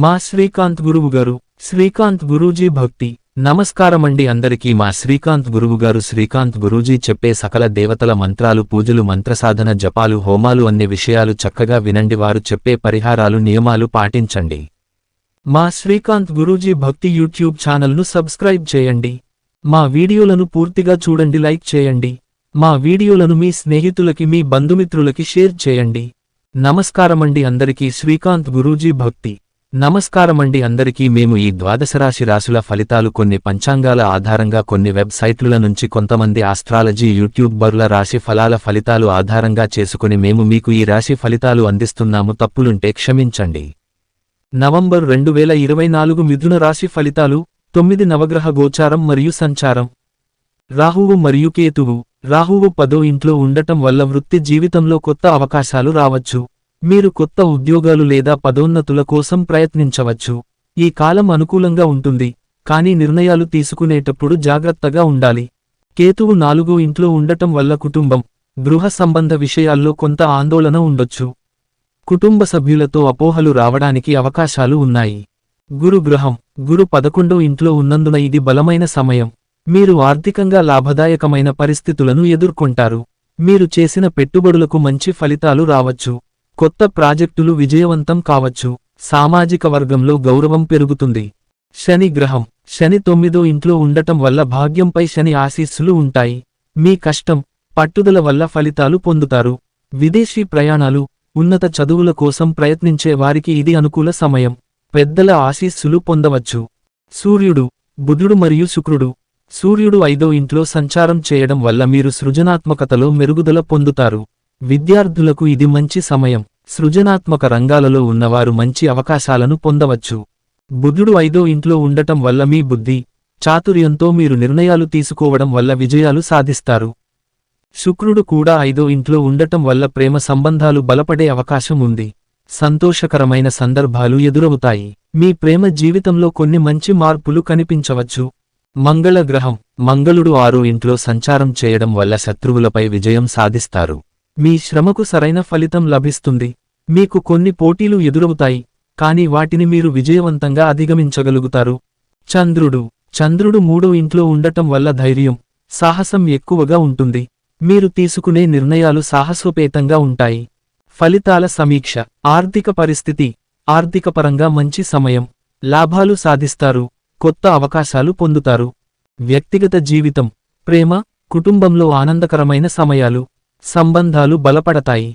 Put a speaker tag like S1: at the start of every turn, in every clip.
S1: మా శ్రీకాంత్ గురువుగారు. శ్రీకాంత్ గురూజీ భక్తి. నమస్కారమండి అందరికీ. మా శ్రీకాంత్ గురువుగారు. శ్రీకాంత్ గురూజీ చెప్పే సకల దేవతల మంత్రాలు, పూజలు, మంత్రసాధన, జపాలు, హోమాలు అన్ని విషయాలు చక్కగా వినండి. వారు చెప్పే పరిహారాలు, నియమాలు పాటించండి. మా శ్రీకాంత్ గురూజీ భక్తి యూట్యూబ్ ఛానల్ను సబ్స్క్రైబ్ చేయండి. మా వీడియోలను పూర్తిగా చూడండి, లైక్ చేయండి. మా వీడియోలను మీ స్నేహితులకి, మీ బంధుమిత్రులకి షేర్ చేయండి. నమస్కారమండి అందరికీ. శ్రీకాంత్ గురూజీ భక్తి. నమస్కారమండి అందరికీ. మేము ఈ ద్వాదశరాశి రాశుల ఫలితాలు కొన్ని పంచాంగాల ఆధారంగా, కొన్ని వెబ్సైట్ల నుంచి, కొంతమంది ఆస్ట్రాలజీ యూట్యూబర్ల రాశి ఫలాల ఫలితాలు ఆధారంగా చేసుకుని మేము మీకు ఈ రాశి ఫలితాలు అందిస్తున్నాము. తప్పులుంటే క్షమించండి. నవంబర్ 2024 మిథున రాశి ఫలితాలు. 9 నవగ్రహ గోచారం మరియు సంచారం. రాహువు మరియు కేతువు. రాహువు 10వ ఇంట్లో ఉండటం వల్ల వృత్తి జీవితంలో కొత్త అవకాశాలు రావచ్చు. మీరు కొత్త ఉద్యోగాలు లేదా పదోన్నతుల కోసం ప్రయత్నించవచ్చు. ఈ కాలం అనుకూలంగా ఉంటుంది, కానీ నిర్ణయాలు తీసుకునేటప్పుడు జాగ్రత్తగా ఉండాలి. కేతువు 4వ ఇంట్లో ఉండటం వల్ల కుటుంబం, గృహ సంబంధ విషయాల్లో కొంత ఆందోళన ఉండొచ్చు. కుటుంబ సభ్యులతో అపోహలు రావడానికి అవకాశాలు ఉన్నాయి. గురు గ్రహం. గురు 11వ ఇంట్లో ఉన్నందున ఇది బలమైన సమయం. మీరు ఆర్థికంగా లాభదాయకమైన పరిస్థితులను ఎదుర్కొంటారు. మీరు చేసిన పెట్టుబడులకు మంచి ఫలితాలు రావచ్చు. కొత్త ప్రాజెక్టులు విజయవంతం కావచ్చు. సామాజిక వర్గంలో గౌరవం పెరుగుతుంది. శని గ్రహం. శని 9వ ఇంట్లో ఉండటం వల్ల భాగ్యంపై శని ఆశీస్సులు ఉంటాయి. మీ కష్టం, పట్టుదల వల్ల ఫలితాలు పొందుతారు. విదేశీ ప్రయాణాలు, ఉన్నత చదువుల కోసం ప్రయత్నించే వారికి ఇది అనుకూల సమయం. పెద్దల ఆశీస్సులు పొందవచ్చు. సూర్యుడు, బుధుడు మరియు శుక్రుడు. సూర్యుడు 5వ ఇంట్లో సంచారం చేయడం వల్ల మీరు సృజనాత్మకతలో మెరుగుదల పొందుతారు. విద్యార్థులకు ఇది మంచి సమయం. సృజనాత్మక రంగాలలో ఉన్నవారు మంచి అవకాశాలను పొందవచ్చు. బుధుడు 5వ ఇంట్లో ఉండటం వల్ల మీ బుద్ధి, చాతుర్యంతో మీరు నిర్ణయాలు తీసుకోవడం వల్ల విజయాలు సాధిస్తారు. శుక్రుడు కూడా 5వ ఇంట్లో ఉండటం వల్ల ప్రేమ సంబంధాలు బలపడే అవకాశం ఉంది. సంతోషకరమైన సందర్భాలు ఎదురవుతాయి. మీ ప్రేమ జీవితంలో కొన్ని మంచి మార్పులు కనిపించవచ్చు. మంగళ గ్రహం. మంగళుడు 6వ ఇంట్లో సంచారం చేయడం వల్ల శత్రువులపై విజయం సాధిస్తారు. మీ శ్రమకు సరైన ఫలితం లభిస్తుంది. మీకు కొన్ని పోటీలు ఎదురవుతాయి, కానీ వాటిని మీరు విజయవంతంగా అధిగమించగలుగుతారు. చంద్రుడు. చంద్రుడు 3వ ఇంట్లో ఉండటం వల్ల ధైర్యం, సాహసం ఎక్కువగా ఉంటుంది. మీరు తీసుకునే నిర్ణయాలు సాహసోపేతంగా ఉంటాయి. ఫలితాల సమీక్ష. ఆర్థిక పరిస్థితి. ఆర్థికపరంగా మంచి సమయం. లాభాలు సాధిస్తారు. కొత్త అవకాశాలు పొందుతారు. వ్యక్తిగత జీవితం. ప్రేమ, కుటుంబంలో ఆనందకరమైన సమయాలు. సంబంధాలు బలపడతాయి.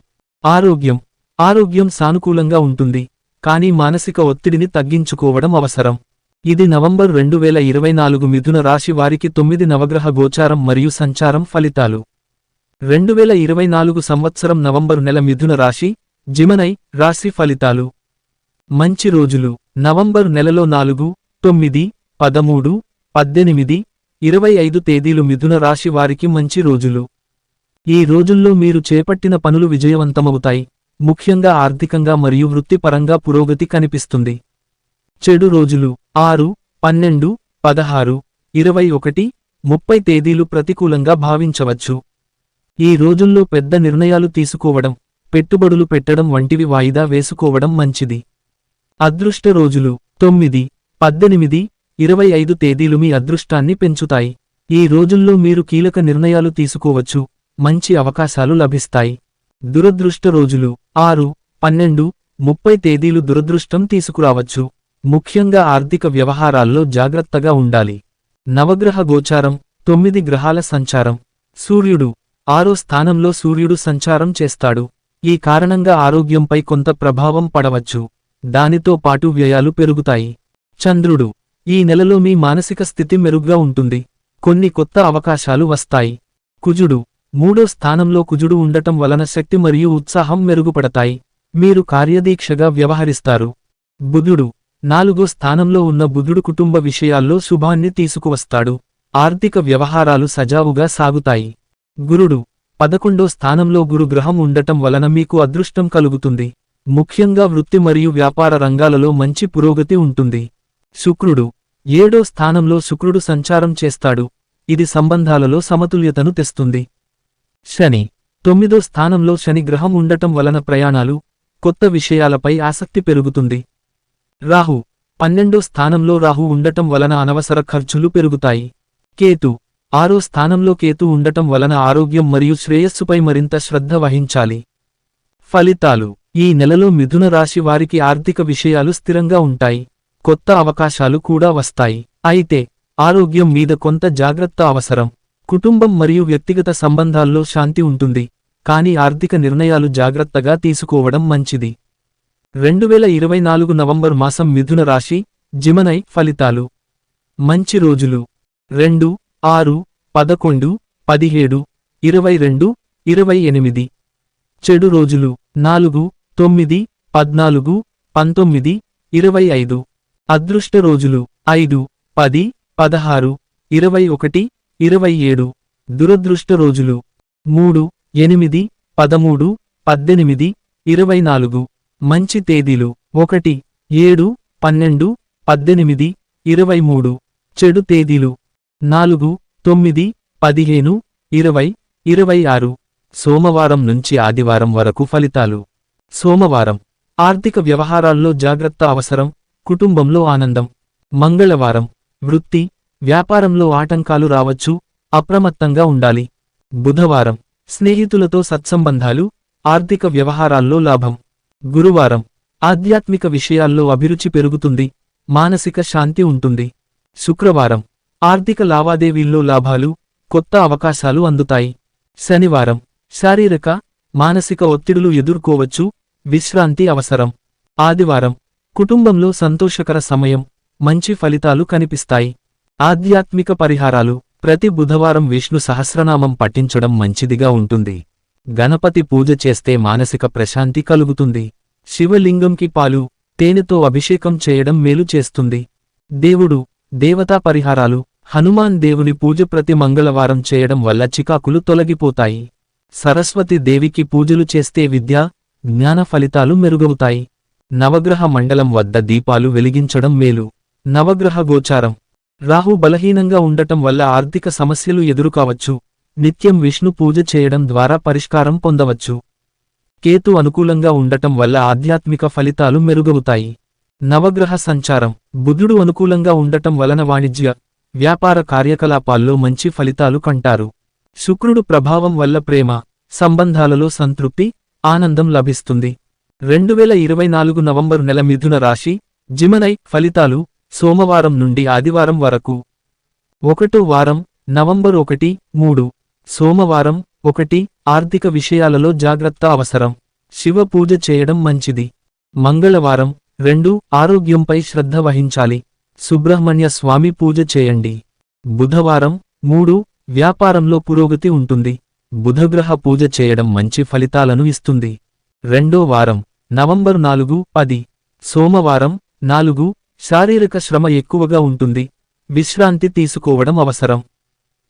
S1: ఆరోగ్యం. ఆరోగ్యం సానుకూలంగా ఉంటుంది, కానీ మానసిక ఒత్తిడిని తగ్గించుకోవడం అవసరం. ఇది నవంబర్ 2024 మిథున రాశి వారికి 9 నవగ్రహ గోచారం మరియు సంచారం ఫలితాలు. 2024 సంవత్సరం నవంబరు నెల మిథున రాశి, జిమనై రాశి ఫలితాలు. మంచి రోజులు. నవంబరు నెలలో 4, 9, 13, 18, 25 తేదీలు మిథున రాశి వారికి మంచి రోజులు. ఈ రోజుల్లో మీరు చేపట్టిన పనులు విజయవంతమవుతాయి. ముఖ్యంగా ఆర్థికంగా మరియు వృత్తిపరంగా పురోగతి కనిపిస్తుంది. చెడు రోజులు. 6, 12, 16, 21, 30 తేదీలు ప్రతికూలంగా భావించవచ్చు. ఈ రోజుల్లో పెద్ద నిర్ణయాలు తీసుకోవడం, పెట్టుబడులు పెట్టడం వంటివి వాయిదా వేసుకోవడం మంచిది. అదృష్ట రోజులు. 9, 18, 25 తేదీలు మీ అదృష్టాన్ని పెంచుతాయి. ఈ రోజుల్లో మీరు కీలక నిర్ణయాలు తీసుకోవచ్చు. మంచి అవకాశాలు లభిస్తాయి. దురదృష్ట రోజులు. 6, 12, 30 తేదీలు దురదృష్టం తీసుకురావచ్చు. ముఖ్యంగా ఆర్థిక వ్యవహారాల్లో జాగ్రత్తగా ఉండాలి. నవగ్రహ గోచారం. 9 గ్రహాల సంచారం. సూర్యుడు. 6వ స్థానంలో సూర్యుడు సంచారం చేస్తాడు. ఈ కారణంగా ఆరోగ్యంపై కొంత ప్రభావం పడవచ్చు. దానితో పాటు వ్యయాలు పెరుగుతాయి. చంద్రుడు. ఈ నెలలో మీ మానసిక స్థితి మెరుగ్గా ఉంటుంది. కొన్ని కొత్త అవకాశాలు వస్తాయి. కుజుడు. 3వ స్థానంలో కుజుడు ఉండటం వలన శక్తి మరియు ఉత్సాహం మెరుగుపడతాయి. మీరు కార్యదీక్షగా వ్యవహరిస్తారు. బుధుడు. 4వ స్థానంలో ఉన్న బుధుడు కుటుంబ విషయాల్లో శుభాన్ని తీసుకువస్తాడు. ఆర్థిక వ్యవహారాలు సజావుగా సాగుతాయి. గురుడు. 11వ స్థానంలో గురు గ్రహం ఉండటం వలన మీకు అదృష్టం కలుగుతుంది. ముఖ్యంగా వృత్తి మరియు వ్యాపార రంగాలలో మంచి పురోగతి ఉంటుంది. శుక్రుడు. 7వ స్థానంలో శుక్రుడు సంచారం చేస్తాడు. ఇది సంబంధాలలో సమతుల్యతను తెస్తుంది. శని. 9వ స్థానంలో శని గ్రహం ఉండటం వలన ప్రయాణాలు, కొత్త విషయాలపై ఆసక్తి పెరుగుతుంది. రాహు 12వ స్థానంలో రాహు ఉండటం వలన అనవసర ఖర్చులు పెరుగుతాయి. కేతు 6వ స్థానంలో కేతు ఉండటం వలన ఆరోగ్యం మరియు శ్రేయస్సుపై మరింత శ్రద్ధ వహించాలి. ఫలితాలు: ఈ నెలలో మిథున రాశి వారికి ఆర్థిక విషయాలు స్థిరంగా ఉంటాయి. కొత్త అవకాశాలు కూడా వస్తాయి. అయితే ఆరోగ్యం మీద కొంత జాగ్రత్త అవసరం. కుటుంబం మరియు వ్యక్తిగత సంబంధాల్లో శాంతి ఉంటుంది, కానీ ఆర్థిక నిర్ణయాలు జాగ్రత్తగా తీసుకోవడం మంచిది. 2024 నవంబర్ మాసం మిథున రాశి, జిమనై ఫలితాలు. మంచి రోజులు: 2, 6, 11, 17, 22, 28. చెడు రోజులు: 4, 9, 14, 19, 25. అదృష్ట రోజులు: 5, 10, 16, 21, 27. దురదృష్ట రోజులు: 3, 8, 13, 18, 24. మంచి తేదీలు: 1, 7, 12, 18, 23. చెడు తేదీలు: 4, 9, 15, 20, 26. సోమవారం నుంచి ఆదివారం వరకు ఫలితాలు. సోమవారం: ఆర్థిక వ్యవహారాల్లో జాగ్రత్త అవసరం, కుటుంబంలో ఆనందం. మంగళవారం: వృత్తి, వ్యాపారంలో ఆటంకాలు రావచ్చు, అప్రమత్తంగా ఉండాలి. బుధవారం: స్నేహితులతో సత్సంబంధాలు, ఆర్థిక వ్యవహారాల్లో లాభం. గురువారం: ఆధ్యాత్మిక విషయాల్లో అభిరుచి పెరుగుతుంది, మానసిక శాంతి ఉంటుంది. శుక్రవారం: ఆర్థిక లావాదేవీల్లో లాభాలు, కొత్త అవకాశాలు అందుతాయి. శనివారం: శారీరక, మానసిక ఒత్తిడులు ఎదుర్కోవచ్చు, విశ్రాంతి అవసరం. ఆదివారం: కుటుంబంలో సంతోషకర సమయం, మంచి ఫలితాలు కనిపిస్తాయి. ఆధ్యాత్మిక పరిహారాలు: ప్రతి బుధవారం విష్ణు సహస్రనామం పఠించడం మంచిదిగా ఉంటుంది. గణపతి పూజ చేస్తే మానసిక ప్రశాంతి కలుగుతుంది. శివలింగంకి పాలు, తేనెతో అభిషేకం చేయడం మేలు చేస్తుంది. దేవుడు, దేవతా పరిహారాలు: హనుమాన్ దేవుని పూజ ప్రతి మంగళవారం చేయడం వల్ల చికాకులు తొలగిపోతాయి. సరస్వతి దేవికి పూజలు చేస్తే విద్య, జ్ఞాన ఫలితాలు మెరుగవుతాయి. నవగ్రహ మండలం వద్ద దీపాలు వెలిగించడం మేలు. నవగ్రహ గోచారం: రాహు బలహీనంగా ఉండటం వల్ల ఆర్థిక సమస్యలు ఎదురుకావచ్చు. నిత్యం విష్ణు పూజ చేయడం ద్వారా పరిష్కారం పొందవచ్చు. కేతు అనుకూలంగా ఉండటం వల్ల ఆధ్యాత్మిక ఫలితాలు మెరుగవుతాయి. నవగ్రహ సంచారం: బుధుడు అనుకూలంగా ఉండటం వలన వాణిజ్య, వ్యాపార కార్యకలాపాల్లో మంచి ఫలితాలు కంటారు. శుక్రుడు ప్రభావం వల్ల ప్రేమ, సంబంధాలలో సంతృప్తి, ఆనందం లభిస్తుంది. 2024 నవంబర్ నెల మిథున రాశి, జిమనై ఫలితాలు. సోమవారం నుండి ఆదివారం వరకు. 1వ వారం, నవంబర్ 1, 3. సోమవారం: 1, ఆర్థిక విషయాలలో జాగ్రత్త అవసరం. శివ పూజ చేయడం మంచిది. మంగళవారం: 2, ఆరోగ్యంపై శ్రద్ధ వహించాలి. సుబ్రహ్మణ్య స్వామి పూజ చేయండి. బుధవారం: 3, వ్యాపారంలో పురోగతి ఉంటుంది. బుధగ్రహ పూజ చేయడం మంచి ఫలితాలను ఇస్తుంది. 2వ వారం, నవంబర్ 4, 10. సోమవారం: 4, శారీరక శ్రమ ఎక్కువగా ఉంటుంది. విశ్రాంతి తీసుకోవడం అవసరం.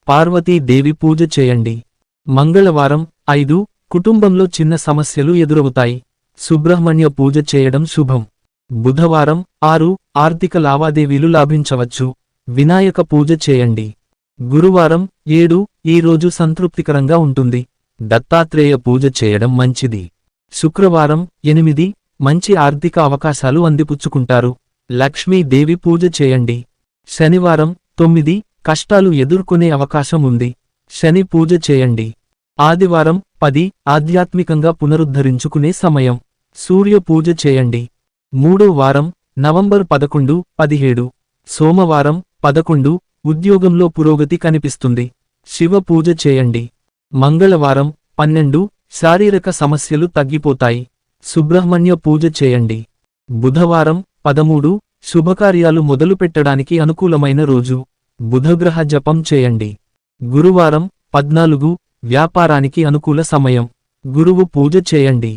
S1: పార్వతీ దేవి పూజ చేయండి. మంగళవారం: 5, కుటుంబంలో చిన్న సమస్యలు ఎదురవుతాయి. సుబ్రహ్మణ్య పూజ చేయడం శుభం. బుధవారం: 6, ఆర్థిక లావాదేవీలు లాభించవచ్చు. వినాయక పూజ చేయండి. గురువారం: 7, ఈ రోజు సంతృప్తికరంగా ఉంటుంది. దత్తాత్రేయ పూజ చేయడం మంచిది. శుక్రవారం: 8, మంచి ఆర్థిక అవకాశాలు అందిపుచ్చుకుంటారు. లక్ష్మీదేవి పూజ చేయండి. శనివారం: 9, కష్టాలు ఎదుర్కొనే అవకాశం ఉంది. శని పూజ చేయండి. ఆదివారం: 10, ఆధ్యాత్మికంగా పునరుద్ధరించుకునే సమయం. సూర్య పూజ చేయండి. 3వ వారం, నవంబర్ 11, 17. సోమవారం: 11, ఉద్యోగంలో పురోగతి కనిపిస్తుంది. శివ పూజ చేయండి. మంగళవారం: 12, శారీరక సమస్యలు తగ్గిపోతాయి. సుబ్రహ్మణ్య పూజ చేయండి. బుధవారం: 13, శుభకార్యాలు మొదలుపెట్టడానికి అనుకూలమైన రోజు. బుధగ్రహ జపం చేయండి. గురువారం: 14, వ్యాపారానికి అనుకూల సమయం. గురువు పూజ చేయండి.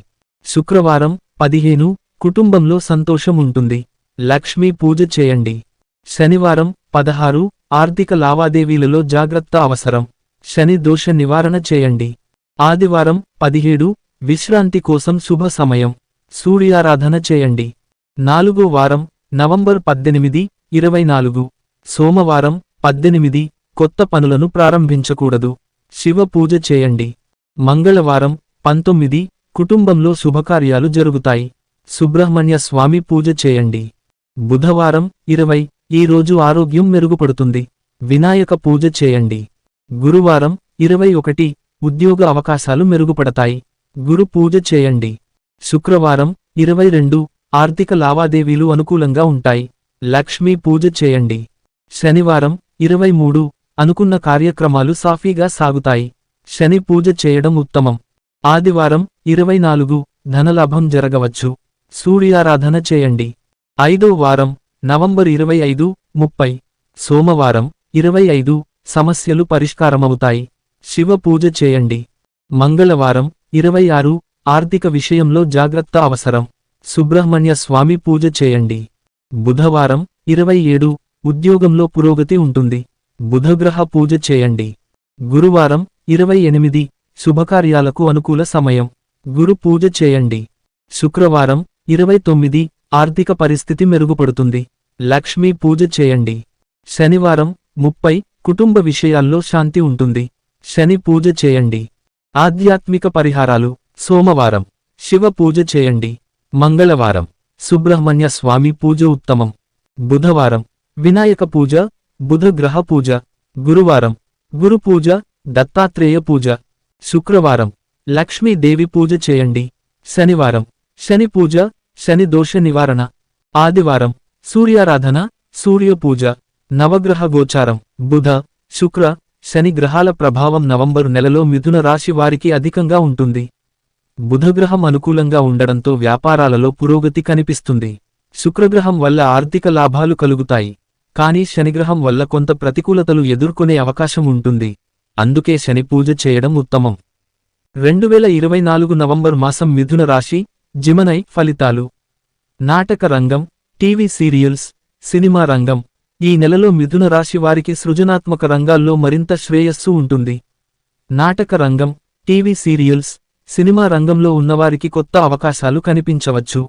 S1: శుక్రవారం: 15, కుటుంబంలో సంతోషం ఉంటుంది. లక్ష్మీ పూజ చేయండి. శనివారం: 16, ఆర్థిక లావాదేవీలలో జాగ్రత్త అవసరం. శని దోష నివారణ చేయండి. ఆదివారం: 17, విశ్రాంతి కోసం శుభ సమయం. సూర్యారాధన చేయండి. 4వ వారం, నవంబర్ 18, 24. సోమవారం: 18, కొత్త పనులను ప్రారంభించకూడదు. శివ పూజ చేయండి. మంగళవారం: 19, కుటుంబంలో శుభకార్యాలు జరుగుతాయి. సుబ్రహ్మణ్య స్వామి పూజ చేయండి. బుధవారం 20 ఈ రోజు ఆరోగ్యం మెరుగుపడుతుంది. వినాయక పూజ చేయండి. గురువారం 21 ఉద్యోగ అవకాశాలు మెరుగుపడతాయి. గురు పూజ చేయండి. శుక్రవారం 22 ఆర్థిక లావాదేవీలు అనుకూలంగా ఉంటాయి. లక్ష్మీ పూజ చేయండి. శనివారం 23 అనుకున్న కార్యక్రమాలు సాఫీగా సాగుతాయి. శని పూజ చేయడం ఉత్తమం. ఆదివారం 24 ధనలాభం జరగవచ్చు. సూర్యారాధన చేయండి. 5వ వారం నవంబర్ 25, 30 సోమవారం 25 సమస్యలు పరిష్కారమవుతాయి. శివ పూజ చేయండి. మంగళవారం 26 ఆర్థిక విషయంలో జాగ్రత్త అవసరం. సుబ్రహ్మణ్య స్వామి పూజ చేయండి. బుధవారం 27 ఉద్యోగంలో పురోగతి ఉంటుంది. బుధగ్రహ పూజ చేయండి. గురువారం 28 శుభకార్యాలకు అనుకూల సమయం. గురు పూజ చేయండి. శుక్రవారం 29 ఆర్థిక పరిస్థితి మెరుగుపడుతుంది. లక్ష్మీ పూజ చేయండి. శనివారం 30 కుటుంబ విషయాల్లో శాంతి ఉంటుంది. శని పూజ చేయండి. ఆధ్యాత్మిక పరిహారాలు సోమవారం శివ పూజ చేయండి. మంగళవారం సుబ్రహ్మణ్య స్వామి పూజ ఉత్తమం. బుధవారం వినాయక పూజ, బుధ గ్రహ పూజ. గురువారం గురు పూజ, దత్తాత్రేయ పూజ. శుక్రవారం లక్ష్మీదేవి పూజ చేయండి. శనివారం శని పూజ, శని దోష నివారణ. ఆదివారం సూర్యారాధన, సూర్య పూజ. నవగ్రహ గోచారం బుధ, శుక్ర, శని గ్రహాల ప్రభావం నవంబరు నెలలో మిథున రాశి వారికి అధికంగా ఉంటుంది. బుధగ్రహం అనుకూలంగా ఉండడంతో వ్యాపారాలలో పురోగతి కనిపిస్తుంది. శుక్రగ్రహం వల్ల ఆర్థిక లాభాలు కలుగుతాయి. కానీ శనిగ్రహం వల్ల కొంత ప్రతికూలతలు ఎదుర్కొనే అవకాశం ఉంటుంది. అందుకే శని పూజ చేయడం ఉత్తమం. 2024 నవంబర్ మాసం మిథున రాశి, జిమనై ఫలితాలు. నాటక రంగం, టీవీ సీరియల్స్, సినిమా రంగం. ఈ నెలలో మిథున రాశి వారికి సృజనాత్మక రంగాల్లో మరింత శ్రేయస్సు ఉంటుంది. నాటక రంగం, టీవీ సీరియల్స్, సినిమా రంగంలో ఉన్నవారికి కొత్త అవకాశాలు కనిపించవచ్చు.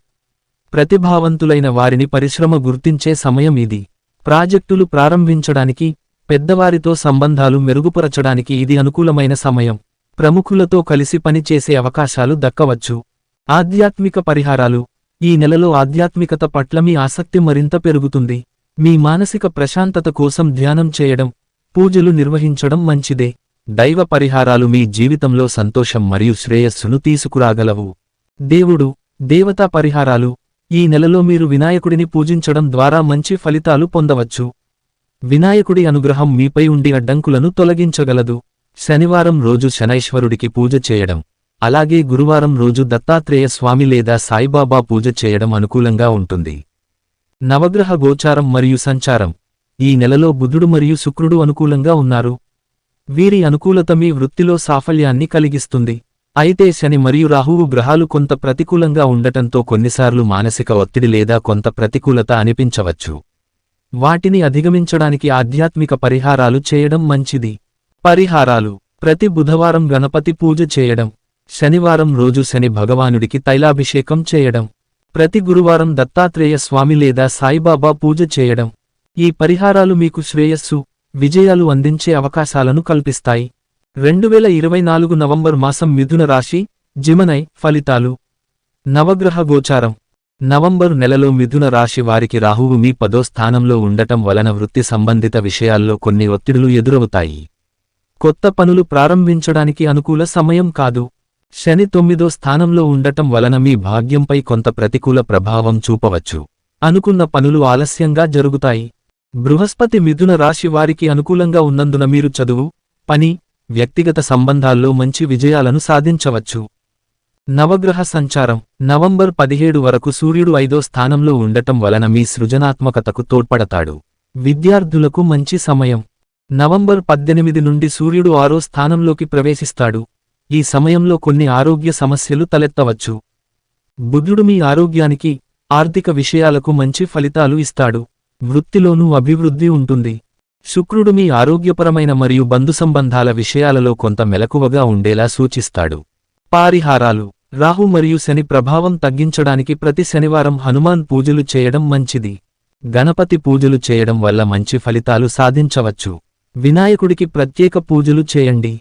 S1: ప్రతిభావంతులైన వారిని పరిశ్రమ గుర్తించే సమయం ఇది. ప్రాజెక్టులు ప్రారంభించడానికి, పెద్దవారితో సంబంధాలు మెరుగుపరచడానికి ఇది అనుకూలమైన సమయం. ప్రముఖులతో కలిసి పనిచేసే అవకాశాలు దక్కవచ్చు. ఆధ్యాత్మిక పరిహారాలు. ఈ నెలలో ఆధ్యాత్మికత పట్ల మీ ఆసక్తి మరింత పెరుగుతుంది. మీ మానసిక ప్రశాంతత కోసం ధ్యానం చేయడం, పూజలు నిర్వహించడం మంచిదే. దైవ పరిహారాలు మీ జీవితంలో సంతోషం మరియు శ్రేయస్సును తీసుకురాగలవు. దేవుడు, దేవతా పరిహారాలు. ఈ నెలలో మీరు వినాయకుడిని పూజించడం ద్వారా మంచి ఫలితాలు పొందవచ్చు. వినాయకుడి అనుగ్రహం మీపై ఉండి అడ్డంకులను తొలగించగలదు. శనివారం రోజు శనైశ్వరుడికి పూజ చేయడం, అలాగే గురువారం రోజు దత్తాత్రేయ స్వామి లేదా సాయిబాబా పూజ చేయడం అనుకూలంగా ఉంటుంది. నవగ్రహ గోచారం మరియు సంచారం. ఈ నెలలో బుధుడు మరియు శుక్రుడు అనుకూలంగా ఉన్నారు. వీరి అనుకూలత మీ వృత్తిలో సాఫల్యాన్ని కలిగిస్తుంది. అయితే శని మరియు రాహువు గ్రహాలు కొంత ప్రతికూలంగా ఉండటంతో కొన్నిసార్లు మానసిక ఒత్తిడి లేదా కొంత ప్రతికూలత అనిపించవచ్చు. వాటిని అధిగమించడానికి ఆధ్యాత్మిక పరిహారాలు చేయడం మంచిది. పరిహారాలు. ప్రతి బుధవారం గణపతి పూజ చేయడం. శనివారం రోజు శని భగవానుడికి తైలాభిషేకం చేయడం. ప్రతి గురువారం దత్తాత్రేయ స్వామి లేదా సాయిబాబా పూజ చేయడం. ఈ పరిహారాలు మీకు శ్రేయస్సు, విజయాలు అందించే అవకాశాలను కల్పిస్తాయి. 2024 నవంబర్ మాసం మిథున రాశి, జిమనై ఫలితాలు. నవగ్రహ గోచారం. నవంబరు నెలలో మిథున రాశి వారికి రాహువు మీ 10వ స్థానంలో ఉండటం వలన వృత్తి సంబంధిత విషయాల్లో కొన్ని ఒత్తిడులు ఎదురవుతాయి. కొత్త పనులు ప్రారంభించడానికి అనుకూల సమయం కాదు. శని 9వ స్థానంలో ఉండటం వలన మీ భాగ్యంపై కొంత ప్రతికూల ప్రభావం చూపవచ్చు. అనుకున్న పనులు ఆలస్యంగా జరుగుతాయి. బృహస్పతి మిథున రాశి వారికి అనుకూలంగా ఉన్నందున మీరు చదువు, పని, వ్యక్తిగత సంబంధాల్లో మంచి విజయాలను సాధించవచ్చు. నవగ్రహ సంచారం. నవంబర్ 17 వరకు సూర్యుడు 5వ స్థానంలో ఉండటం వలన మీ సృజనాత్మకతకు తోడ్పడతాడు. విద్యార్థులకు మంచి సమయం. నవంబర్ 18 నుండి సూర్యుడు 6వ స్థానంలోకి ప్రవేశిస్తాడు. ఈ సమయంలో కొన్ని ఆరోగ్య సమస్యలు తలెత్తవచ్చు. బుధుడు మీ ఆరోగ్యానికి, ఆర్థిక విషయాలకు మంచి ఫలితాలు ఇస్తాడు. వృత్తిలోనూ అభివృద్ధి ఉంటుంది. శుక్రుడు మీ ఆరోగ్యపరమైన మరియు బంధు సంబంధాల విషయాలలో కొంత మెలకువగా ఉండేలా సూచిస్తాడు. పరిహారాలు. రాహు మరియు శని ప్రభావం తగ్గించడానికి ప్రతి శనివారం హనుమాన్ పూజలు చేయడం మంచిది. గణపతి పూజలు చేయడం వల్ల మంచి ఫలితాలు సాధించవచ్చు. వినాయకుడికి ప్రత్యేక పూజలు చేయండి.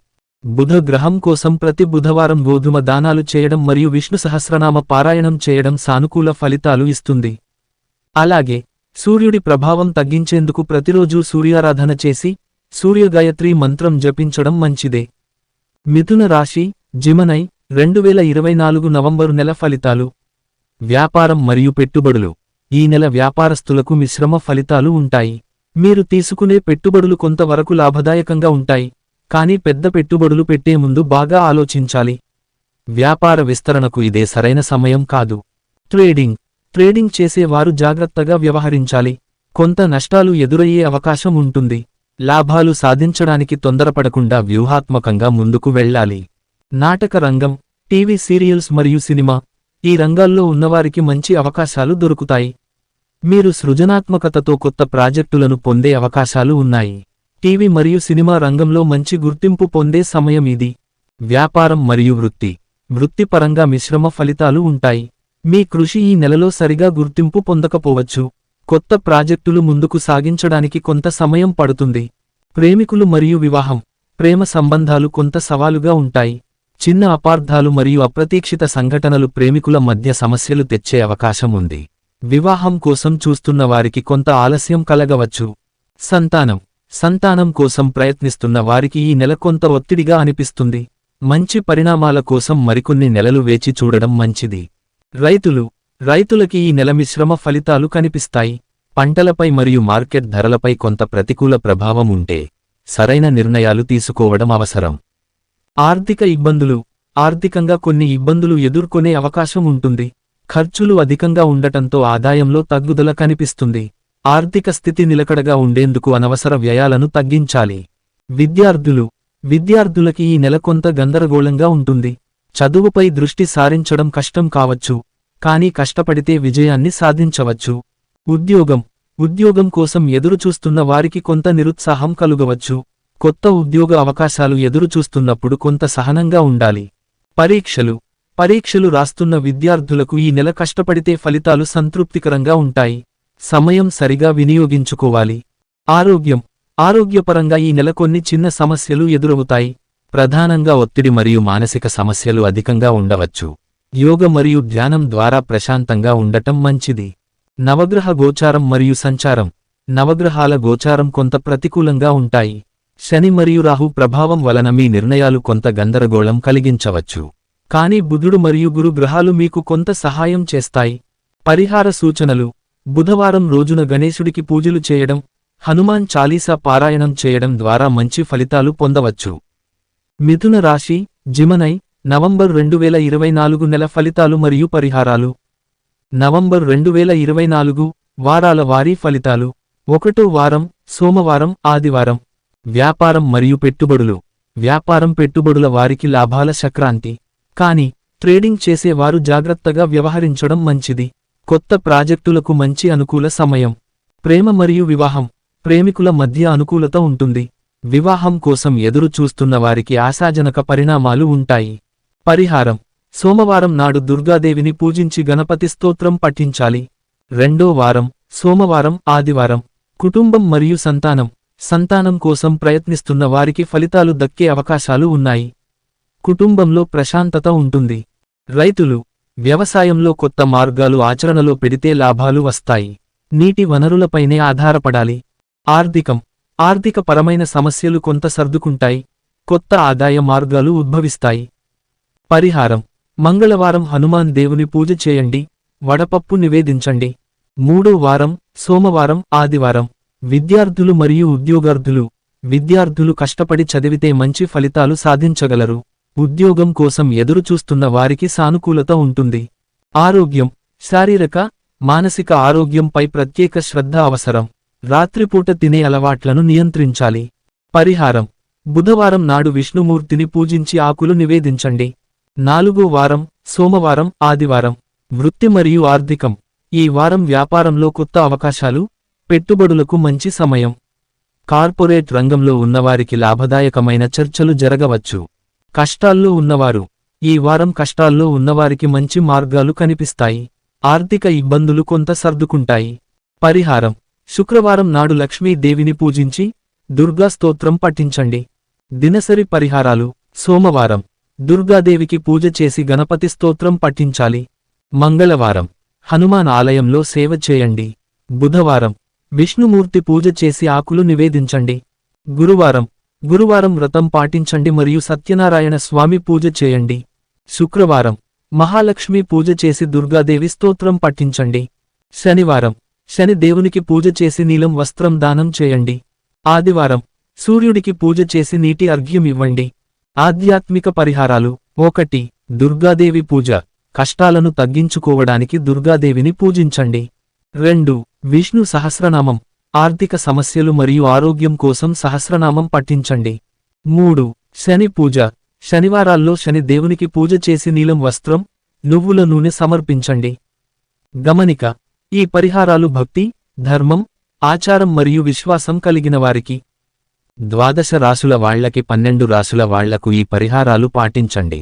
S1: బుధ గ్రహం కోసం ప్రతి బుధవారం గోధుమ దానాలు చేయడం మరియు విష్ణు సహస్రనామ పారాయణం చేయడం సానుకూల ఫలితాలు ఇస్తుంది. అలాగే సూర్యుడి ప్రభావం తగ్గించేందుకు ప్రతిరోజూ సూర్యారాధన చేసి సూర్యగాయత్రి మంత్రం జపించడం మంచిదే. మిథున రాశి, జిమనై, 2024 నవంబరు నెల ఫలితాలు. వ్యాపారం మరియు పెట్టుబడులు. ఈ నెల వ్యాపారస్తులకు మిశ్రమ ఫలితాలు ఉంటాయి. మీరు తీసుకునే పెట్టుబడులు కొంతవరకు లాభదాయకంగా ఉంటాయి, కానీ పెద్ద పెట్టుబడులు పెట్టే ముందు బాగా ఆలోచించాలి. వ్యాపార విస్తరణకు ఇదే సరైన సమయం కాదు. ట్రేడింగ్ చేసేవారు జాగ్రత్తగా వ్యవహరించాలి. కొంత నష్టాలు ఎదురయ్యే అవకాశం ఉంటుంది. లాభాలు సాధించడానికి తొందరపడకుండా వ్యూహాత్మకంగా ముందుకు వెళ్ళాలి. నాటక రంగం, టీవీ సీరియల్స్ మరియు సినిమా, ఈ రంగాల్లో ఉన్నవారికి మంచి అవకాశాలు దొరుకుతాయి. మీరు సృజనాత్మకతతో కొత్త ప్రాజెక్టులను పొందే అవకాశాలు ఉన్నాయి. టీవీ మరియు సినిమా రంగంలో మంచి గుర్తింపు పొందే సమయం ఇది. వ్యాపారం మరియు వృత్తిపరంగా మిశ్రమ ఫలితాలు ఉంటాయి. మీ కృషి ఈ నెలలో సరిగా గుర్తింపు పొందకపోవచ్చు. కొత్త ప్రాజెక్టులు ముందుకు సాగించడానికి కొంత సమయం పడుతుంది. ప్రేమికులు మరియు వివాహం, ప్రేమ సంబంధాలు కొంత సవాలుగా ఉంటాయి. చిన్న అపార్థాలు మరియు అప్రతీక్షిత సంఘటనలు ప్రేమికుల మధ్య సమస్యలు తెచ్చే అవకాశం ఉంది. వివాహం కోసం చూస్తున్న వారికి కొంత ఆలస్యం కలగవచ్చు. సంతానం కోసం ప్రయత్నిస్తున్న వారికి ఈ నెల కొంత ఒత్తిడిగా అనిపిస్తుంది. మంచి పరిణామాల కోసం మరికొన్ని నెలలు వేచి చూడడం మంచిది. రైతులకి ఈ నెల మిశ్రమ ఫలితాలు కనిపిస్తాయి. పంటలపై మరియు మార్కెట్ ధరలపై కొంత ప్రతికూల ప్రభావం ఉంటే సరైన నిర్ణయాలు తీసుకోవడం అవసరం. ఆర్థిక ఇబ్బందులు. ఆర్థికంగా కొన్ని ఇబ్బందులు ఎదుర్కొనే అవకాశం ఉంటుంది. ఖర్చులు అధికంగా ఉండటంతో ఆదాయంలో తగ్గుదల కనిపిస్తుంది. ఆర్థిక స్థితి నిలకడగా ఉండేందుకు అనవసర వ్యయాలను తగ్గించాలి. విద్యార్థులకి ఈ నెల కొంత గందరగోళంగా ఉంటుంది. చదువుపై దృష్టి సారించడం కష్టం కావచ్చు, కానీ కష్టపడితే విజయాన్ని సాధించవచ్చు. ఉద్యోగం కోసం ఎదురుచూస్తున్న వారికి కొంత నిరుత్సాహం కలుగవచ్చు. కొత్త ఉద్యోగ అవకాశాలు ఎదురుచూస్తున్నప్పుడు కొంత సహనంగా ఉండాలి. పరీక్షలు రాస్తున్న విద్యార్థులకు ఈ నెల కష్టపడితే ఫలితాలు సంతృప్తికరంగా ఉంటాయి. సమయం సరిగా వినియోగించుకోవాలి. ఆరోగ్యపరంగా ఈ నెల కొన్ని చిన్న సమస్యలు ఎదురవుతాయి. ప్రధానంగా ఒత్తిడి మరియు మానసిక సమస్యలు అధికంగా ఉండవచ్చు. యోగ మరియు ధ్యానం ద్వారా ప్రశాంతంగా ఉండటం మంచిది. నవగ్రహ గోచారం మరియు సంచారం. నవగ్రహాల గోచారం కొంత ప్రతికూలంగా ఉంటాయి. శని మరియు రాహు ప్రభావం వలన మీ నిర్ణయాలు కొంత గందరగోళం కలిగించవచ్చు. కానీ బుధుడు మరియు గురు గ్రహాలు మీకు కొంత సహాయం చేస్తాయి. పరిహార సూచనలు. బుధవారం రోజున గణేశుడికి పూజలు చేయడం, హనుమాన్ చాలీసా పారాయణం చేయడం ద్వారా మంచి ఫలితాలు పొందవచ్చు. మిథున రాశి, జిమనై, నవంబర్ 2024 నెల ఫలితాలు మరియు పరిహారాలు. నవంబర్ 2024 వారాల వారీ ఫలితాలు. 1వ వారం సోమవారం, ఆదివారం. వ్యాపారం మరియు పెట్టుబడులు. వ్యాపారం పెట్టుబడుల వారికి లాభాల సంక్రాంతి. కానీ ట్రేడింగ్ చేసేవారు జాగ్రత్తగా వ్యవహరించడం మంచిది. కొత్త ప్రాజెక్టులకు మంచి అనుకూల సమయం. ప్రేమ మరియు వివాహం. ప్రేమికుల మధ్య అనుకూలత ఉంటుంది. వివాహం కోసం ఎదురు చూస్తున్న వారికి ఆశాజనక పరిణామాలు ఉంటాయి. పరిహారం. సోమవారం నాడు దుర్గాదేవిని పూజించి గణపతి స్తోత్రం పఠించాలి. 2వ వారం సోమవారం, ఆదివారం. కుటుంబం మరియు సంతానం కోసం ప్రయత్నిస్తున్న వారికి ఫలితాలు దక్కే అవకాశాలు ఉన్నాయి. కుటుంబంలో ప్రశాంతత ఉంటుంది. రైతులు. వ్యవసాయంలో కొత్త మార్గాలు ఆచరణలో పెడితే లాభాలు వస్తాయి. నీటి వనరులపైనే ఆధారపడాలి. ఆర్థికపరమైన సమస్యలు కొంత సర్దుకుంటాయి. కొత్త ఆదాయ మార్గాలు ఉద్భవిస్తాయి. పరిహారం. మంగళవారం హనుమాన్ దేవుని పూజ చేయండి, వడపప్పు నివేదించండి. 3వ వారం సోమవారం, ఆదివారం. విద్యార్థులు మరియు ఉద్యోగార్థులు. విద్యార్థులు కష్టపడి చదివితే మంచి ఫలితాలు సాధించగలరు. ఉద్యోగం కోసం ఎదురుచూస్తున్న వారికి సానుకూలత ఉంటుంది. ఆరోగ్యం. శారీరక, మానసిక ఆరోగ్యంపై ప్రత్యేక శ్రద్ధ అవసరం. రాత్రిపూట తినే అలవాట్లను నియంత్రించాలి. పరిహారం. బుధవారం నాడు విష్ణుమూర్తిని పూజించి ఆకులు నివేదించండి. 4వ వారం సోమవారం, ఆదివారం. వృత్తి మరియు ఆర్థికం. ఈ వారం వ్యాపారంలో కొత్త అవకాశాలు, పెట్టుబడులకు మంచి సమయం. కార్పొరేట్ రంగంలో ఉన్నవారికి లాభదాయకమైన చర్చలు జరగవచ్చు. కష్టాల్లో ఉన్నవారు. ఈ వారం కష్టాల్లో ఉన్నవారికి మంచి మార్గాలు కనిపిస్తాయి. ఆర్థిక ఇబ్బందులు కొంత సర్దుకుంటాయి. పరిహారం. శుక్రవారం నాడు లక్ష్మీదేవిని పూజించి దుర్గా స్తోత్రం పఠించండి. దినసరి పరిహారాలు. సోమవారం దుర్గాదేవికి పూజ చేసి గణపతి స్తోత్రం పఠించాలి. మంగళవారం హనుమాన్ ఆలయంలో సేవ చేయండి. బుధవారం విష్ణుమూర్తి పూజ చేసి ఆకులు నివేదించండి. గురువారం వ్రతం పాటించండి మరియు సత్యనారాయణ స్వామి పూజ చేయండి. శుక్రవారం మహాలక్ష్మి పూజ చేసి దుర్గాదేవి స్తోత్రం పఠించండి. శనివారం శని దేవునికి పూజ చేసి నీలం వస్త్రం దానం చేయండి. ఆదివారం సూర్యుడికి పూజ చేసి నీటి అర్ఘ్యం ఇవ్వండి. ఆధ్యాత్మిక పరిహారాలు 1. దుర్గాదేవి పూజ, కష్టాలను తగ్గించుకోవడానికి దుర్గాదేవిని పూజించండి. 2. విష్ణు సహస్రనామం, ఆర్థిక సమస్యలు మరియు ఆరోగ్యం కోసం సహస్రనామం పఠించండి. 3. శని పూజ, శనివారాల్లో శని దేవునికి పూజ చేసి నీలం వస్త్రం, నువ్వుల నూనె సమర్పించండి. గమనిక: ఈ పరిహారాలు భక్తి, ధర్మం, ఆచారం మరియు విశ్వాసం కలిగినవారికి. 12 రాసుల వాళ్లకి 12 రాసుల వాళ్లకు ఈ పరిహారాలు పాటించండి.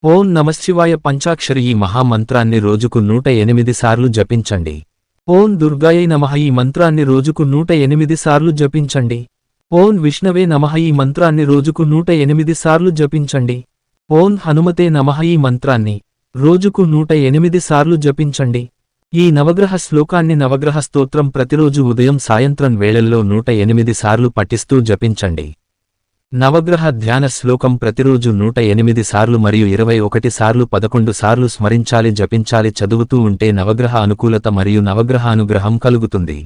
S1: ఓం నమశ్శివాయ పంచాక్షరి ఈ మహామంత్రాన్ని రోజుకు 108 సార్లు జపించండి. ఓం దుర్గాయై నమః ఈ మంత్రాన్ని రోజుకు 108 సార్లు జపించండి. ఓం విష్ణవే నమః ఈ మంత్రాన్ని రోజుకు 108 సార్లు జపించండి. ఓం హనుమతే నమః ఈ మంత్రాన్ని రోజుకు 108 సార్లు జపించండి. ఈ నవగ్రహ శ్లోకాన్ని నవగ్రహ స్తోత్రం ప్రతిరోజు ఉదయం సాయంత్రం వేళల్లో 108 సార్లు పఠిస్తూ జపించండి. నవగ్రహ ధ్యాన శ్లోకం ప్రతిరోజు 108 సార్లు మరియు 21 సార్లు 11 సార్లు స్మరించాలి, జపించాలి. చదువుతూ ఉంటే నవగ్రహ అనుకూలత మరియు నవగ్రహ అనుగ్రహం కలుగుతుంది.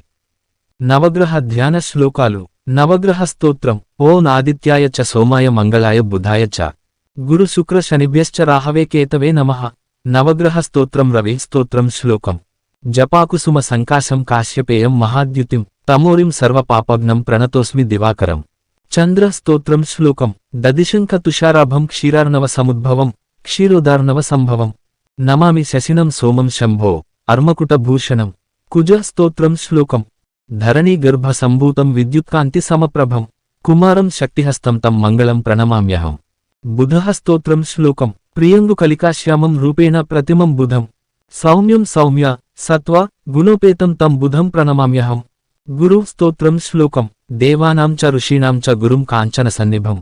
S1: నవగ్రహ ధ్యాన శ్లోకాలు. నవగ్రహ స్తోత్రం. ఓం ఆదిత్యాయ చ సోమాయ మంగళాయ బుధాయ చ గురు శుక్ర శనిభ్యశ్చ రాహవే కేతవే నమః. నవగ్రహ స్తోత్రం. రవి స్తోత్రం. శ్లోకం. జపాకుసుమ సంకాశం కాశ్యపేయం మహాద్యుతిం తమోరిం సర్వపాపఘ్నం ప్రణతోస్మి దివాకరం. చంద్ర స్తోత్రం. శ్లోకం. దదిశంఖ తుషారాభం క్షీరార్ణవ సముద్భవం క్షీరోదార్ణవ సంభవం నమామి శశినం సోమం శంభో అర్మకుట భూషణం. కుజ స్తోత్రం. శ్లోకం. ధరణీ గర్భ సంభూతం విద్యుత్కాంతి సమప్రభం కుమారం శక్తిహస్తం తం మంగళం ప్రణమామ్యహం. బుధ స్తోత్రం. శ్లోకం. ప్రియంగు కలికాశ్యామం రూపేణ ప్రతిమం బుధం సౌమ్యం సౌమ్య సత్వ గుణోపేతం తం బుధం ప్రణమామ్యహం. గురు స్తోత్రం. శ్లోకం. దేవానాం చ ఋషీణాం చ గురుం కాంచన సన్నిభం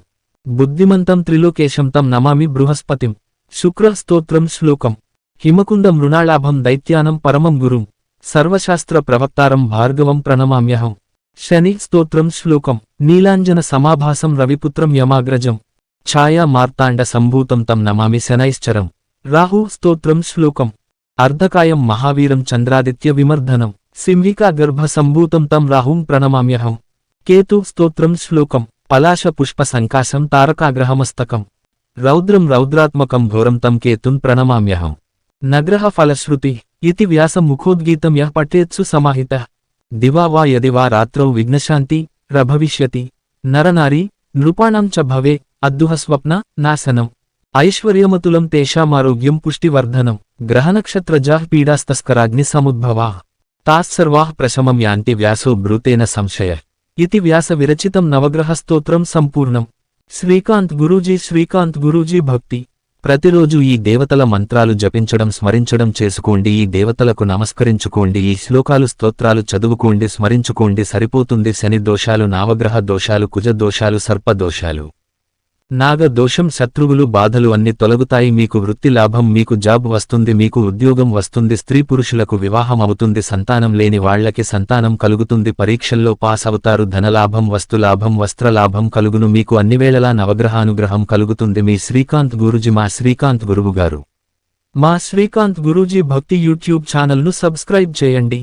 S1: బుద్ధిమంతం త్రిలోకేశం తం నమామి బృహస్పతిం. శుక్ర స్తోత్రం. శ్లోకం. హిమకుంద మృణాళాభం దైత్యానం పరమం గురుం సర్వశాస్త్ర ప్రవక్తారం భార్గవం ప్రణమామ్యహం. శని స్తోత్రం. శ్లోకం. నీలాంజన సమాభాసం రవిపుత్రం యమాగ్రజం ఛాయా మార్తాండ సంభూతం తం నమామి శనైశ్చరం. రాహు స్తోత్రం. శ్లోకం. అర్ధకాయం మహావీరం చంద్రాదిత్య విమర్ధనం సింహికా గర్భ సంభూతం తం రాహుం ప్రణమామ్యహం. కేతు స్తోత్రం. శ్లోకం. పలాశ పుష్ప సంకాశం తారకాగ్రహమస్తకం రౌద్రం రౌద్రాత్మకం ఘోరం తం కేతుం ప్రణమామ్యహం. నగ్రహ ఫలశ్రుతి ఇతి వ్యాస ముఖోద్గీతం యః పఠేత్సు సమాహితః దివా వా యది వా రాత్రౌ విఘ్నశాంతి రభవిష్యతి. నరనారీ నృపాణం చ భవే అద్దుహ స్వప్న నాశనం ఐశ్వర్యమతులం తేషామారోగ్యం పుష్టివర్ధనం గ్రహనక్షత్రజాః పీడాస్తస్కరాగ్ని సముద్భవాః తాస్సర్వాః ప్రశమం యాంతి వ్యాసో బ్రూతేన సంశయః ఇతి వ్యాస విరచితం నవగ్రహ స్తోత్రం సంపూర్ణం. శ్రీకాంత్ గురూజీ భక్తి. ప్రతిరోజు ఈ దేవతల మంత్రాలు జపించడం స్మరించడం చేసుకోండి. ఈ దేవతలకు నమస్కరించుకోండి. ఈ శ్లోకాలు స్తోత్రాలు చదువుకోండి, స్మరించుకోండి. సరిపోతుంది. శని దోషాలు, నావగ్రహ దోషాలు, కుజ దోషాలు, సర్ప దోషాలు, నాగ దోషం, శత్రువులు, బాధలు అన్ని తొలగుతాయి. మీకు వృత్తి లాభం, మీకు జాబ్ వస్తుంది, మీకు ఉద్యోగం వస్తుంది. స్త్రీ పురుషులకు వివాహం అవుతుంది. సంతానం లేని వాళ్లకి సంతానం కలుగుతుంది. పరీక్షల్లో పాస్ అవుతారు. ధనలాభం, వస్తులాభం, వస్త్రలాభం కలుగును. మీకు అన్నివేళలా నవగ్రహానుగ్రహం కలుగుతుంది. మీ శ్రీకాంత్ గురూజీ. మా శ్రీకాంత్ గురువుగారు. మా శ్రీకాంత్ గురూజీ భక్తి యూట్యూబ్ ఛానల్ను సబ్స్క్రైబ్ చేయండి.